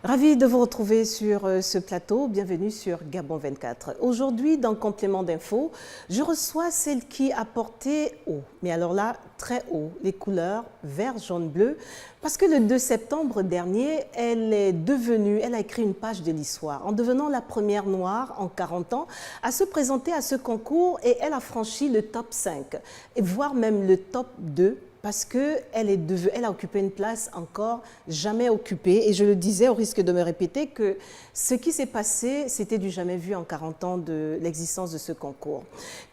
Ravi de vous retrouver sur ce plateau. Bienvenue sur Gabon 24. Aujourd'hui, dans Complément d'info, je reçois celle qui a porté haut, mais alors là, très haut, les couleurs vert, jaune, bleu, parce que le 2 septembre dernier, elle a écrit une page de l'histoire en devenant la première noire en 40 ans à se présenter à ce concours et elle a franchi le top 5, et voire même le top 2. Parce qu'elle a occupé une place encore jamais occupée. Et je le disais, au risque de me répéter, que ce qui s'est passé, c'était du jamais vu en 40 ans de l'existence de ce concours.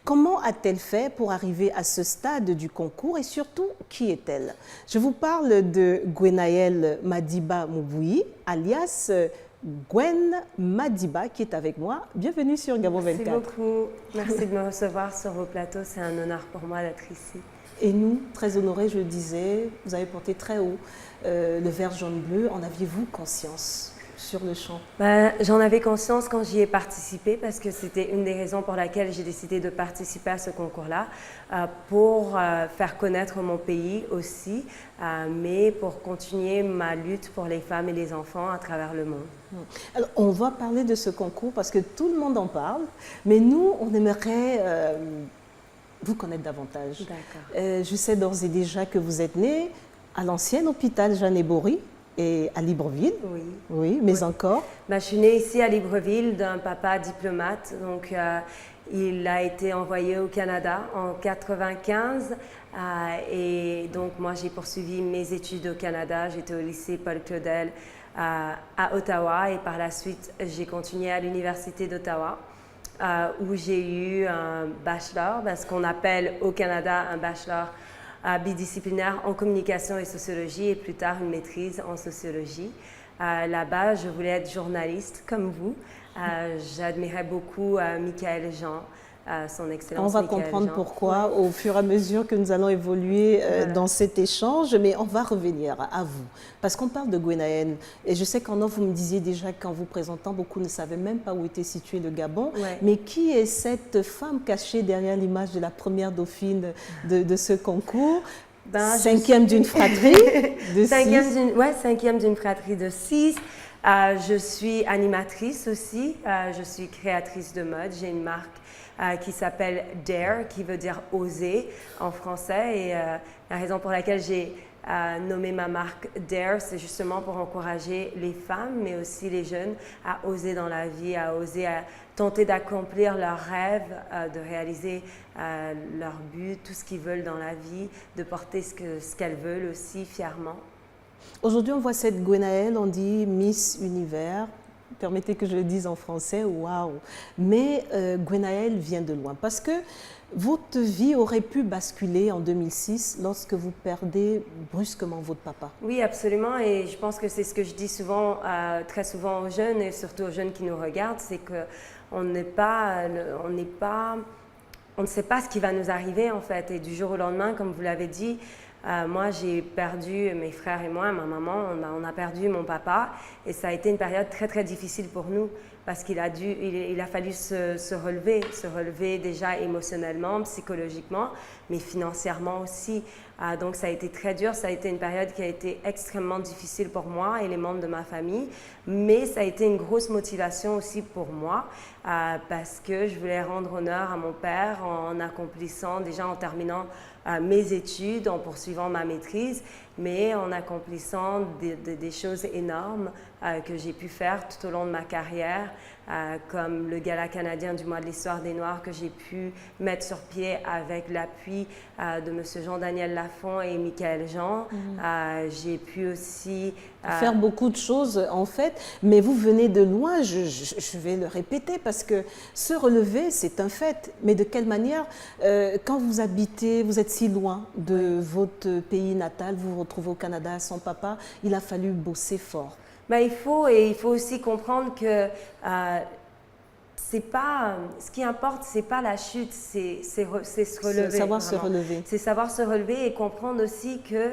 Comment a-t-elle fait pour arriver à ce stade du concours et surtout, qui est-elle? Je vous parle de Gwenaëlle Madiba Mouboui, alias Gwen Madiba, qui est avec moi. Bienvenue sur Gabon 24. Merci beaucoup. Merci de me recevoir sur vos plateaux. C'est un honneur pour moi d'être ici. Et nous, très honorés, je le disais, vous avez porté très haut le vert, jaune, bleu. En aviez-vous conscience sur le champ? J'en avais conscience quand j'y ai participé parce que c'était une des raisons pour laquelle j'ai décidé de participer à ce concours-là, pour faire connaître mon pays aussi, mais pour continuer ma lutte pour les femmes et les enfants à travers le monde. Alors, on va parler de ce concours parce que tout le monde en parle, mais nous, on aimerait vous connaître davantage. Je sais d'ores et déjà que vous êtes née à l'ancien hôpital Jeanne Bory et à Libreville. Oui. Oui, mais encore. Je suis née ici à Libreville d'un papa diplomate. Donc, il a été envoyé au Canada en 1995. Et donc, moi, j'ai poursuivi mes études au Canada. J'étais au lycée Paul Claudel à Ottawa. Et par la suite, j'ai continué à l'Université d'Ottawa. Où j'ai eu un bachelor, ce qu'on appelle au Canada un bachelor bidisciplinaire en communication et sociologie, et plus tard une maîtrise en sociologie. Là-bas, je voulais être journaliste comme vous. J'admirais beaucoup Michaël Jean, son excellence. On va comprendre pourquoi au fur et à mesure que nous allons évoluer dans cet échange, mais on va revenir à vous. Parce qu'on parle de Gwenaëlle, et je sais qu'en off, vous me disiez déjà qu'en vous présentant, beaucoup ne savaient même pas où était situé le Gabon. Mais qui est cette femme cachée derrière l'image de la première dauphine de ce concours? Cinquième d'une fratrie de 6. Cinquième d'une fratrie de 6. Je suis animatrice aussi, je suis créatrice de mode, j'ai une marque qui s'appelle Dare, qui veut dire oser en français. Et la raison pour laquelle j'ai nommé ma marque Dare, c'est justement pour encourager les femmes, mais aussi les jeunes, à oser dans la vie, à oser, à tenter d'accomplir leurs rêves, de réaliser leurs buts, tout ce qu'ils veulent dans la vie, de porter ce qu'elles veulent aussi fièrement. Aujourd'hui, on voit cette Gwenaëlle, on dit Miss Univers. Permettez que je le dise en français, waouh! Mais Gwenaëlle vient de loin parce que votre vie aurait pu basculer en 2006 lorsque vous perdez brusquement votre papa. Oui, absolument. Et je pense que c'est ce que je dis souvent, très souvent aux jeunes et surtout aux jeunes qui nous regardent, c'est qu'on ne sait pas ce qui va nous arriver en fait. Et du jour au lendemain, comme vous l'avez dit, moi, j'ai perdu mes frères et moi, ma maman, on a perdu mon papa et ça a été une période très très difficile pour nous parce qu'il a fallu se relever déjà émotionnellement, psychologiquement, mais financièrement aussi. Donc ça a été très dur, ça a été une période qui a été extrêmement difficile pour moi et les membres de ma famille, mais ça a été une grosse motivation aussi pour moi parce que je voulais rendre honneur à mon père en accomplissant, déjà en terminant mes études, en poursuivant ma maîtrise, mais en accomplissant des choses énormes que j'ai pu faire tout au long de ma carrière, comme le Gala canadien du mois de l'histoire des Noirs que j'ai pu mettre sur pied avec l'appui de M. Jean-Daniel Lafont et Michaël Jean. J'ai pu aussi faire beaucoup de choses en fait, mais vous venez de loin, je vais le répéter parce que se relever c'est un fait, mais de quelle manière quand vous êtes si loin de votre pays natal, vous vous retrouvez au Canada sans papa, il a fallu bosser fort. Il faut aussi comprendre que c'est pas, ce qui importe, c'est pas la chute, c'est se relever. C'est savoir se relever. C'est savoir se relever et comprendre aussi que,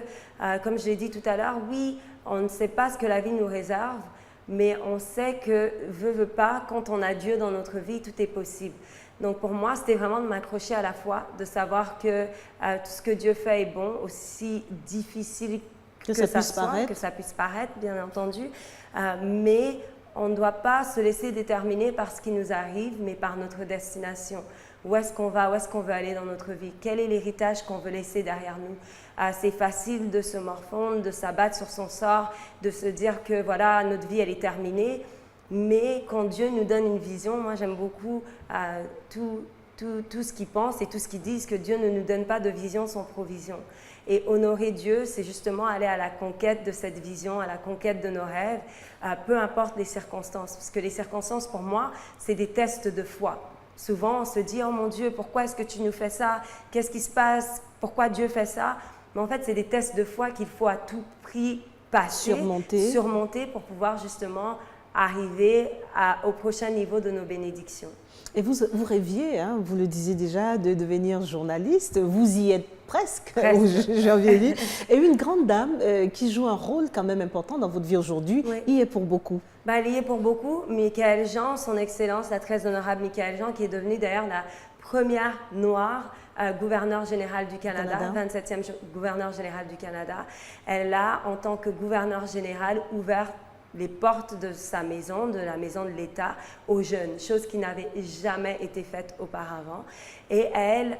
comme je l'ai dit tout à l'heure, oui, on ne sait pas ce que la vie nous réserve, mais on sait que, veut pas, quand on a Dieu dans notre vie, tout est possible. Donc pour moi, c'était vraiment de m'accrocher à la foi, de savoir que tout ce que Dieu fait est bon, aussi difficile que ça puisse paraître. Que ça puisse paraître, bien entendu. Mais on ne doit pas se laisser déterminer par ce qui nous arrive, mais par notre destination. Où est-ce qu'on va, où est-ce qu'on veut aller dans notre vie? Quel est l'héritage qu'on veut laisser derrière nous? C'est facile de se morfondre, de s'abattre sur son sort, de se dire que voilà, notre vie, elle est terminée. Mais quand Dieu nous donne une vision, moi j'aime beaucoup tout ce qu'ils pensent et tout ce qu'ils disent, que Dieu ne nous donne pas de vision sans provision. Et honorer Dieu, c'est justement aller à la conquête de cette vision, à la conquête de nos rêves, peu importe les circonstances. Parce que les circonstances, pour moi, c'est des tests de foi. Souvent, on se dit « Oh mon Dieu, pourquoi est-ce que tu nous fais ça? Qu'est-ce qui se passe? Pourquoi Dieu fait ça ?» Mais en fait, c'est des tests de foi qu'il faut à tout prix passer, surmonter pour pouvoir justement arriver au prochain niveau de nos bénédictions. Et vous rêviez, hein, vous le disiez déjà, de devenir journaliste. Vous y êtes presque. J'ai envie de dire. Et une grande dame qui joue un rôle quand même important dans votre vie aujourd'hui, oui. y est pour beaucoup. Elle y est pour beaucoup. Michaëlle Jean, son Excellence, la très honorable Michaëlle Jean, qui est devenue d'ailleurs la première noire gouverneur général du Canada, 27e gouverneur général du Canada. Elle a, en tant que gouverneur général, ouvert les portes de sa maison, de la maison de l'État, aux jeunes, chose qui n'avait jamais été faite auparavant. Et elle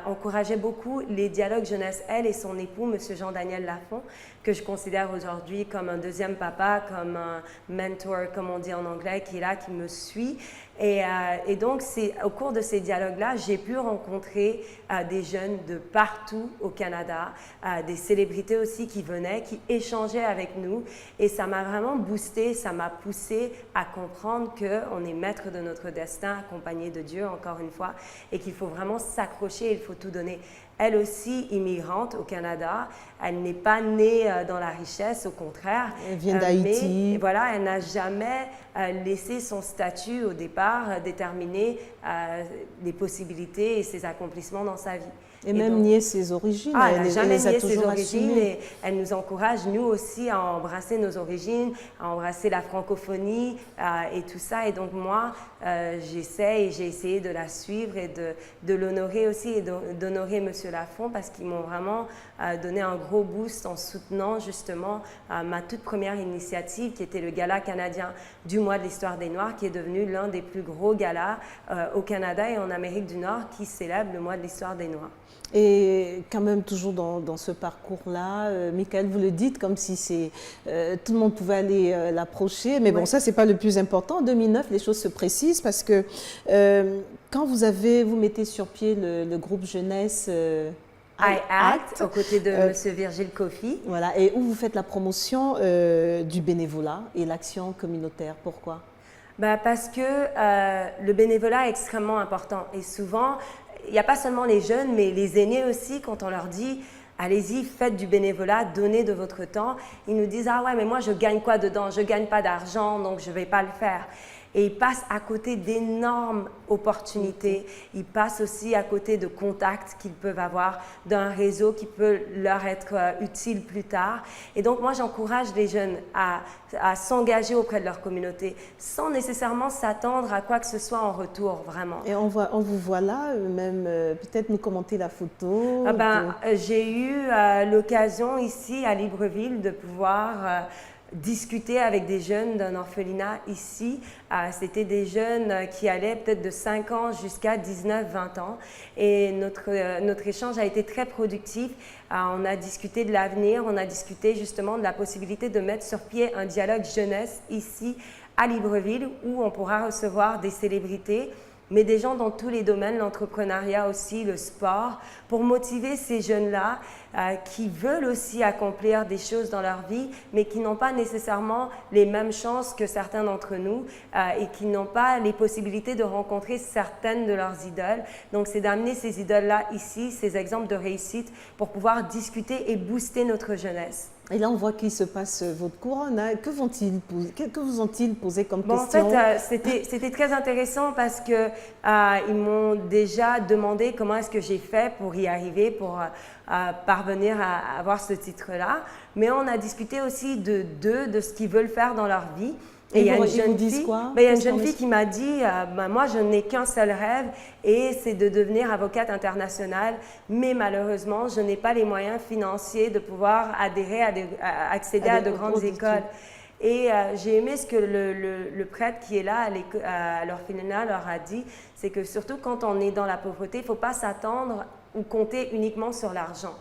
encourageait beaucoup les dialogues jeunesse, elle et son époux, M. Jean-Daniel Lafont, que je considère aujourd'hui comme un deuxième papa, comme un mentor, comme on dit en anglais, qui est là, qui me suit. Et donc, au cours de ces dialogues-là, j'ai pu rencontrer des jeunes de partout au Canada, des célébrités aussi qui venaient, qui échangeaient avec nous. Et ça m'a vraiment boosté, ça m'a poussé à comprendre qu'on est maître de notre destin, accompagné de Dieu, encore une fois, et qu'il faut vraiment s'accrocher, il faut tout donner. Elle aussi, immigrante au Canada, elle n'est pas née dans la richesse, au contraire. Elle vient d'Haïti. Mais voilà, elle n'a jamais laissé son statut au départ déterminer les possibilités et ses accomplissements dans sa vie. Et même donc, nier ses origines. Elle n'a jamais nié ses origines et elle nous encourage, nous aussi, à embrasser nos origines, à embrasser la francophonie et tout ça. Et donc moi, j'ai essayé de la suivre et de l'honorer aussi et d'honorer M. Lafont parce qu'ils m'ont vraiment donné un gros boost en soutenant justement ma toute première initiative qui était le Gala canadien du mois de l'histoire des Noirs qui est devenu l'un des plus gros galas au Canada et en Amérique du Nord qui célèbre le mois de l'histoire des Noirs. Et quand même toujours dans ce parcours-là, Michaëlle, vous le dites comme si tout le monde pouvait aller l'approcher, mais bon, ça c'est pas le plus important. En 2009, les choses se précisent parce que quand vous mettez sur pied le groupe jeunesse iAct, aux côtés de M. Virgile Coffey. Voilà, et où vous faites la promotion du bénévolat et l'action communautaire. Pourquoi? Parce que le bénévolat est extrêmement important et souvent, il n'y a pas seulement les jeunes, mais les aînés aussi, quand on leur dit « allez-y, faites du bénévolat, donnez de votre temps », ils nous disent « ah ouais, mais moi je gagne quoi dedans? Je ne gagne pas d'argent, donc je ne vais pas le faire ». Et ils passent à côté d'énormes opportunités. Ils passent aussi à côté de contacts qu'ils peuvent avoir, d'un réseau qui peut leur être utile plus tard. Et donc, moi, j'encourage les jeunes à s'engager auprès de leur communauté sans nécessairement s'attendre à quoi que ce soit en retour, vraiment. Et on vous voit là, même peut-être nous commenter la photo. J'ai eu l'occasion ici à Libreville de pouvoir discuter avec des jeunes d'un orphelinat ici. C'était des jeunes qui allaient peut-être de 5 ans jusqu'à 19-20 ans. Et notre échange a été très productif. On a discuté de l'avenir, on a discuté justement de la possibilité de mettre sur pied un dialogue jeunesse ici à Libreville où on pourra recevoir des célébrités, mais des gens dans tous les domaines, l'entrepreneuriat aussi, le sport, pour motiver ces jeunes-là qui veulent aussi accomplir des choses dans leur vie, mais qui n'ont pas nécessairement les mêmes chances que certains d'entre nous et qui n'ont pas les possibilités de rencontrer certaines de leurs idoles. Donc, c'est d'amener ces idoles-là ici, ces exemples de réussite, pour pouvoir discuter et booster notre jeunesse. Et là, on voit qu'il se passe votre couronne. Hein. Que vous ont-ils posé comme question? En fait, c'était très intéressant parce que ils m'ont déjà demandé comment est-ce que j'ai fait pour y arriver, pour parvenir à avoir ce titre-là. Mais on a discuté aussi de ce qu'ils veulent faire dans leur vie. Et il y a une ils vous jeune disent fille, quoi? il y a une jeune fille qui m'a dit, moi je n'ai qu'un seul rêve et c'est de devenir avocate internationale, mais malheureusement je n'ai pas les moyens financiers de pouvoir adhérer accéder à de grandes écoles. Et j'ai aimé ce que le prêtre qui est là à l'orphelinat leur a dit, c'est que surtout quand on est dans la pauvreté, il ne faut pas s'attendre ou compter uniquement sur l'argent.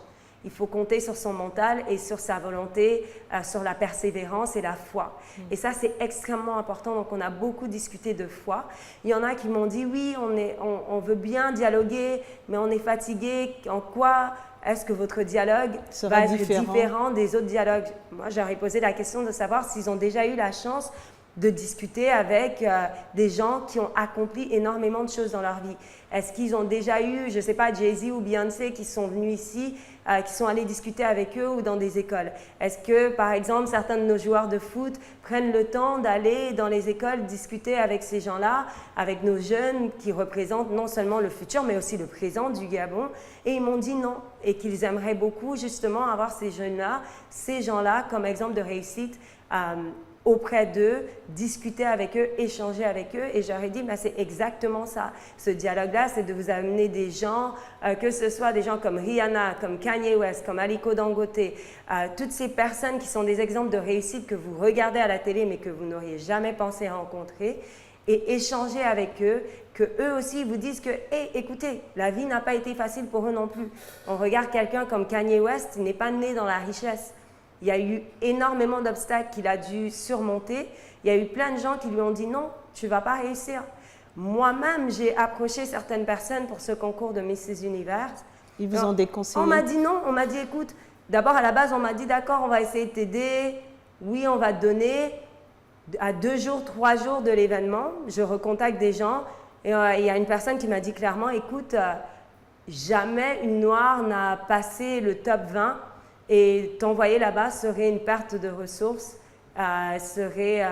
Il faut compter sur son mental et sur sa volonté, sur la persévérance et la foi. Et ça, c'est extrêmement important. Donc, on a beaucoup discuté de foi. Il y en a qui m'ont dit, oui, on veut bien dialoguer, mais on est fatigué. En quoi est-ce que votre dialogue va être différent des autres dialogues? Moi, j'aurais posé la question de savoir s'ils ont déjà eu la chance de discuter avec des gens qui ont accompli énormément de choses dans leur vie. Est-ce qu'ils ont déjà eu, je ne sais pas, Jay-Z ou Beyoncé qui sont venus ici, qui sont allés discuter avec eux ou dans des écoles? Est-ce que, par exemple, certains de nos joueurs de foot prennent le temps d'aller dans les écoles discuter avec ces gens-là, avec nos jeunes qui représentent non seulement le futur, mais aussi le présent du Gabon? Et ils m'ont dit non, et qu'ils aimeraient beaucoup justement avoir ces jeunes-là, ces gens-là comme exemple de réussite auprès d'eux, discuter avec eux, échanger avec eux. Et j'aurais dit, c'est exactement ça. Ce dialogue-là, c'est de vous amener des gens, que ce soit des gens comme Rihanna, comme Kanye West, comme Aliko Dangote, toutes ces personnes qui sont des exemples de réussite que vous regardez à la télé, mais que vous n'auriez jamais pensé rencontrer, et échanger avec eux, que eux aussi vous disent que, hey, écoutez, la vie n'a pas été facile pour eux non plus. On regarde quelqu'un comme Kanye West, il n'est pas né dans la richesse. Il y a eu énormément d'obstacles qu'il a dû surmonter. Il y a eu plein de gens qui lui ont dit non, tu ne vas pas réussir. Moi-même, j'ai approché certaines personnes pour ce concours de Mrs. Universe. Ils vous ont déconseillé? On m'a dit non, on m'a dit écoute, d'abord à la base, on m'a dit d'accord, on va essayer de t'aider. Oui, on va te donner. À 2 jours, 3 jours de l'événement, je recontacte des gens et il y a une personne qui m'a dit clairement, écoute, jamais une Noire n'a passé le top 20. Et t'envoyer là-bas serait une perte de ressources, serait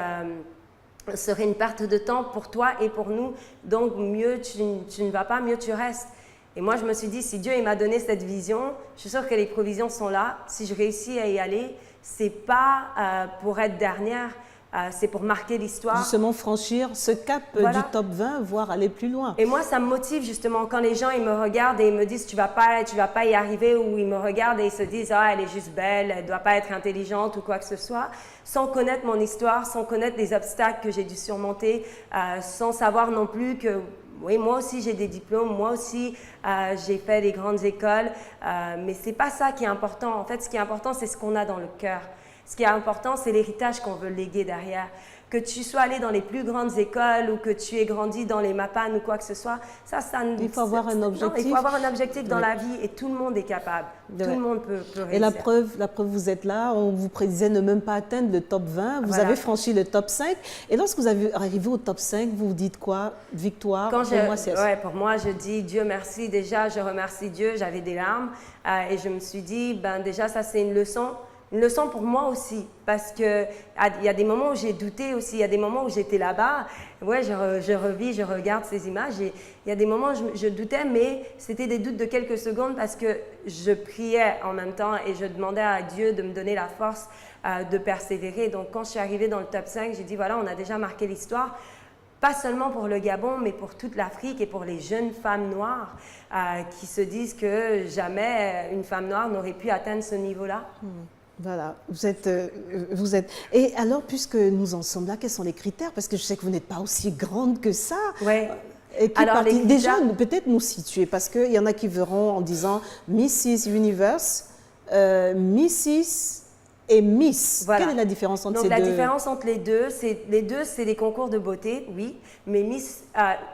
une perte de temps pour toi et pour nous. Donc, mieux tu ne vas pas, mieux tu restes. Et moi, je me suis dit, si Dieu il m'a donné cette vision, je suis sûre que les provisions sont là. Si je réussis à y aller, ce n'est pas pour être dernière, c'est pour marquer l'histoire. Justement, franchir ce cap du top 20, voire aller plus loin. Et moi, ça me motive justement quand les gens ils me regardent et ils me disent tu vas pas y arriver, ou ils me regardent et ils se disent ah elle est juste belle, elle doit pas être intelligente ou quoi que ce soit, sans connaître mon histoire, sans connaître les obstacles que j'ai dû surmonter, sans savoir non plus que oui, moi aussi j'ai des diplômes, moi aussi j'ai fait des grandes écoles, mais c'est pas ça qui est important. En fait, ce qui est important, c'est ce qu'on a dans le cœur. Ce qui est important, c'est l'héritage qu'on veut léguer derrière. Que tu sois allé dans les plus grandes écoles ou que tu aies grandi dans les Mapan ou quoi que ce soit, ça il faut avoir un objectif. Non, il faut avoir un objectif dans la vie et tout le monde est capable. Tout le monde peut réussir. Et la preuve, vous êtes là, on vous prédisait ne même pas atteindre le top 20, vous avez franchi le top 5. Et lorsque vous arrivez au top 5, vous vous dites quoi? Victoire? Pour moi, je dis Dieu merci. Déjà, je remercie Dieu, j'avais des larmes et je me suis dit, déjà ça c'est une leçon. Une leçon pour moi aussi, parce qu'il y a des moments où j'ai douté aussi, il y a des moments où j'étais là-bas, ouais, je regarde ces images et il y a des moments où je doutais, mais c'était des doutes de quelques secondes parce que je priais en même temps et je demandais à Dieu de me donner la force de persévérer. Donc quand je suis arrivée dans le top 5, j'ai dit voilà, on a déjà marqué l'histoire. Pas seulement pour le Gabon, mais pour toute l'Afrique et pour les jeunes femmes noires qui se disent que jamais une femme noire n'aurait pu atteindre ce niveau-là. Voilà, vous êtes. Et alors, puisque nous en sommes là, quels sont les critères? Parce que je sais que vous n'êtes pas aussi grande que ça. Ouais. Et puis, déjà, peut-être nous situer, parce qu'il y en a qui verront en disant Mrs. Universe, Mrs. et Miss. Voilà. Quelle est la différence entre ces deux? Donc, la différence entre les deux, c'est des concours de beauté, oui. Mais Miss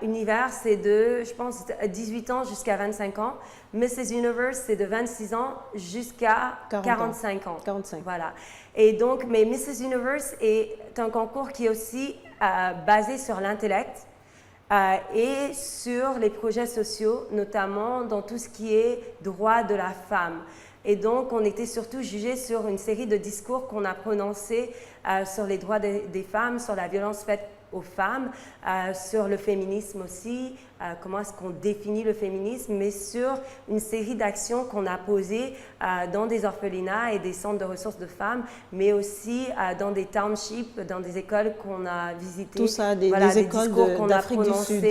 Univers, c'est de, je pense, 18 ans jusqu'à 25 ans. Mrs. Universe, c'est de 26 ans jusqu'à 45 ans. 45. Voilà. Et donc, mais Mrs. Universe est un concours qui est aussi basé sur l'intellect et sur les projets sociaux, notamment dans tout ce qui est droit de la femme. Et donc, on était surtout jugés sur une série de discours qu'on a prononcés sur les droits des femmes, sur la violence faite aux femmes, sur le féminisme aussi, comment est-ce qu'on définit le féminisme, mais sur une série d'actions qu'on a posées dans des orphelinats et des centres de ressources de femmes, mais aussi dans des townships, dans des écoles qu'on a visitées. Tout ça, des écoles d'Afrique du Sud.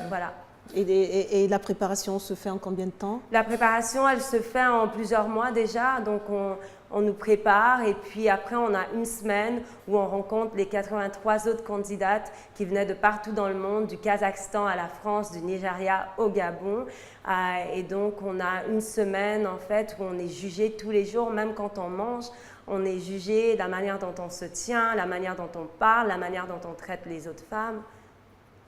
Voilà. Et la préparation se fait en combien de temps? La préparation, elle se fait en plusieurs mois déjà, donc on nous prépare et puis après on a une semaine où on rencontre les 83 autres candidates qui venaient de partout dans le monde, du Kazakhstan à la France, du Nigeria au Gabon. Et donc on a une semaine en fait où on est jugé tous les jours, même quand on mange. On est jugé la manière dont on se tient, la manière dont on parle, la manière dont on traite les autres femmes.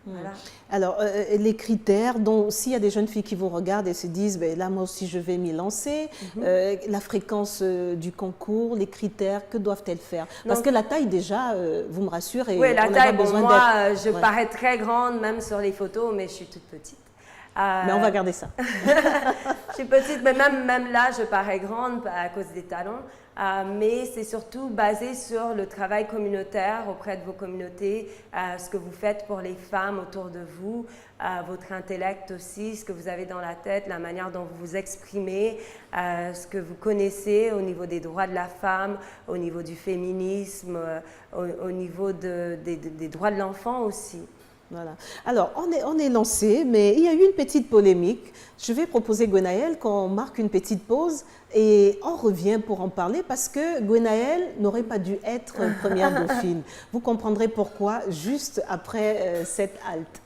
Voilà. Alors, les critères, donc s'il y a des jeunes filles qui vous regardent et se disent ben, là moi aussi je vais m'y lancer, la fréquence du concours, les critères, que doivent-elles faire? Parce que la taille déjà, vous me rassurez. Oui, la taille, bon, besoin moi je parais très grande même sur les photos, mais je suis toute petite. Mais on va garder ça. Je suis petite, mais même là je parais grande à cause des talons. Mais c'est surtout basé sur le travail communautaire auprès de vos communautés, ce que vous faites pour les femmes autour de vous, votre intellect aussi, ce que vous avez dans la tête, la manière dont vous vous exprimez, ce que vous connaissez au niveau des droits de la femme, au niveau du féminisme, au niveau des droits de l'enfant aussi. Voilà. Alors, on est lancé, mais il y a eu une petite polémique. Je vais proposer, Gwenaëlle, qu'on marque une petite pause et on revient pour en parler parce que Gwenaëlle n'aurait pas dû être première dauphine. Vous comprendrez pourquoi juste après cette halte.